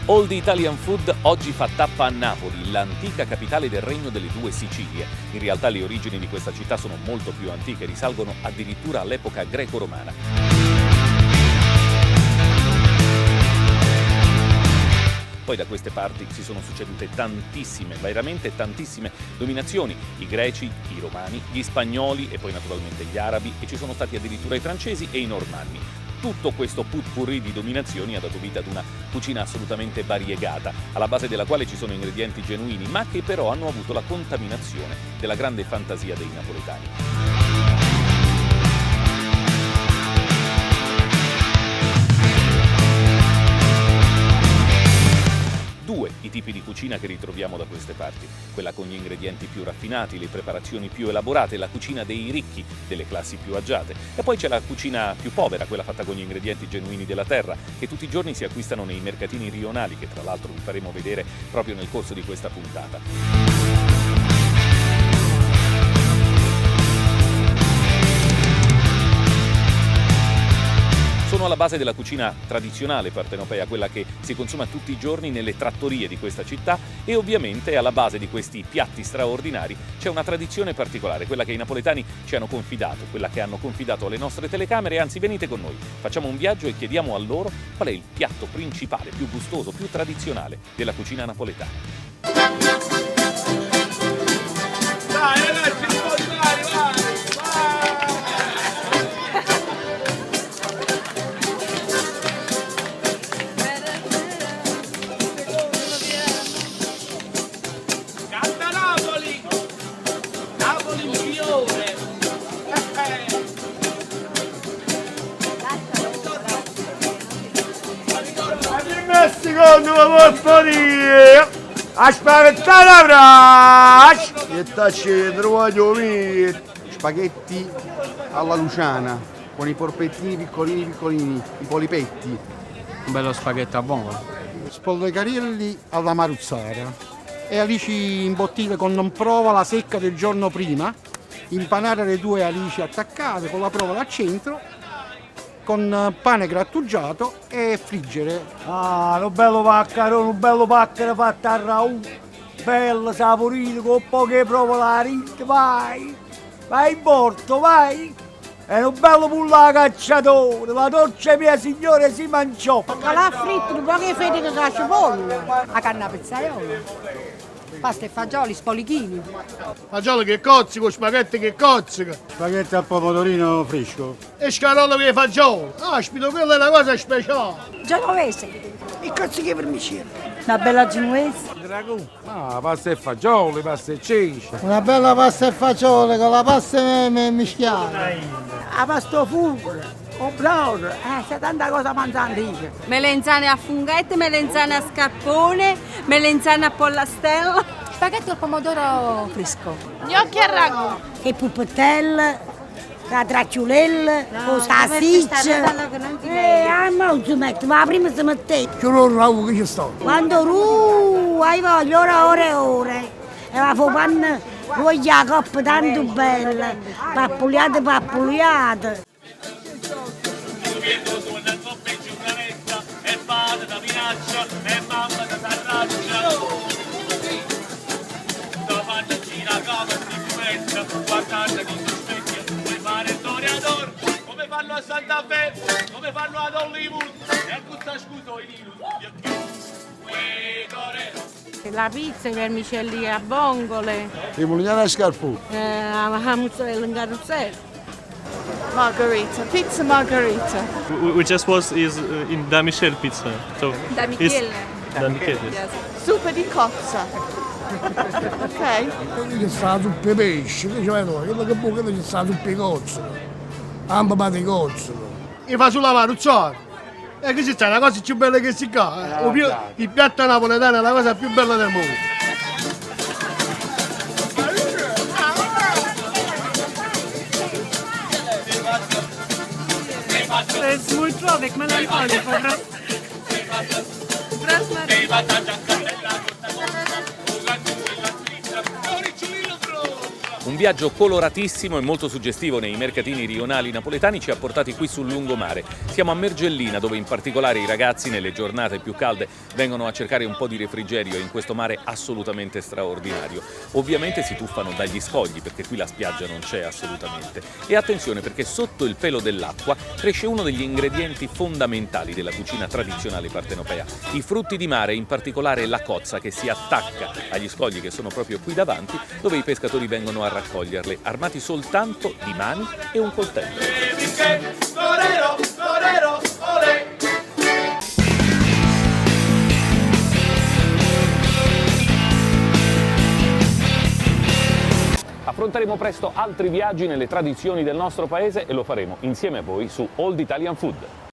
All the Italian Food oggi fa tappa a Napoli, l'antica capitale del Regno delle Due Sicilie. In realtà le origini di questa città sono molto più antiche, risalgono addirittura all'epoca greco-romana. Poi da queste parti si sono succedute tantissime, veramente tantissime dominazioni, i greci, i romani, gli spagnoli e poi naturalmente gli arabi, e ci sono stati addirittura i francesi e i normanni. Tutto questo potpourri di dominazioni ha dato vita ad una cucina assolutamente variegata, alla base della quale ci sono ingredienti genuini, ma che però hanno avuto la contaminazione della grande fantasia dei napoletani. Due i tipi di cucina che ritroviamo da queste parti: quella con gli ingredienti più raffinati, le preparazioni più elaborate, la cucina dei ricchi, delle classi più agiate. E poi c'è la cucina più povera, quella fatta con gli ingredienti genuini della terra, che tutti i giorni si acquistano nei mercatini rionali, che tra l'altro vi faremo vedere proprio nel corso di questa puntata. Sono alla base della cucina tradizionale partenopea, quella che si consuma tutti i giorni nelle trattorie di questa città, e ovviamente alla base di questi piatti straordinari c'è una tradizione particolare, quella che i napoletani ci hanno confidato, quella che hanno confidato alle nostre telecamere. Anzi, venite con noi, facciamo un viaggio e chiediamo a loro qual è il piatto principale, più gustoso, più tradizionale della cucina napoletana. Dai ragazzi, vai! Secondo la portfolio, aspettare la braccia e tacci trovato spaghetti alla Luciana con i porpettini piccolini, i polipetti, Un bello spaghetto a vongole. spolvecarielli alla maruzzara e alici in bottiglia con provola secca del giorno prima, impanare le due alici attaccate con la provola al centro, con pane grattugiato e friggere. Ah, un bello paccarone, un bello pacchero fatto a raù, bello, saporito, con poche provolari, vai in porto, vai! E un bello pulla cacciatore, la dolce mia signore si mangiò. Calà fritto, un po' che fede con la cipolla, la canna pezzaiola, pasta e fagioli, spolichini. Fagiolo che cozzica, spaghetti che cozzica, Spaghetti al pomodorino fresco. e scarola che fagiolo. Aspito, quella è una cosa speciale. Genovese, E cazzichi per miciere. una bella genovese. Ah, pasta e fagioli, pasta e ceci. Una bella pasta e fagioli con la pasta mischiata. La pasta fuga, un brodo, c'è tanta cosa mangiante. Melenzane a funghetto, melenzane a scarpone, melenzane a pollastella. Spaghetti al pomodoro fresco. Gnocchi a ragù. E puppetelle, la tracciulella, con salsiccia. Non si mette, ma prima si mette. Che non raù che ci sto. Quando hai voglia, ore e ore. E la fa panna, voglia la coppa tanto bella, pappuliate. Come fanno a Santa Fe, come fanno ad Hollywood, e a questa scusa i La pizza, i vermicelli a vongole, I mulignani a scarpù. la mozzarella in carrozzella. Margherita, pizza margherita. We just was in Da Michel Pizza. So Da it's- Michele. Da Michel, yes. Zuppa di cozza. Ok? Quello che sta su pe pesce, che c'è noi, quello che può, quello che sta su pe cozzolo. Amba di cozzolo. E fa sulla maruzzata. E che c'è una cosa più bella che si fa. Il piatto napoletano è la cosa più bella del mondo. Jest mój człowiek, melancholik po prostu. Un viaggio coloratissimo e molto suggestivo nei mercatini rionali napoletani ci ha portati qui sul lungomare. Siamo a Mergellina, dove in particolare i ragazzi nelle giornate più calde vengono a cercare un po' di refrigerio in questo mare assolutamente straordinario. Ovviamente si tuffano dagli scogli, perché qui la spiaggia non c'è assolutamente. E attenzione, perché sotto il pelo dell'acqua cresce uno degli ingredienti fondamentali della cucina tradizionale partenopea. I frutti di mare, in particolare la cozza, che si attacca agli scogli che sono proprio qui davanti, dove i pescatori vengono a raccoglierle, armati soltanto di mani e un coltello. Affronteremo presto altri viaggi nelle tradizioni del nostro paese e lo faremo insieme a voi su Old Italian Food.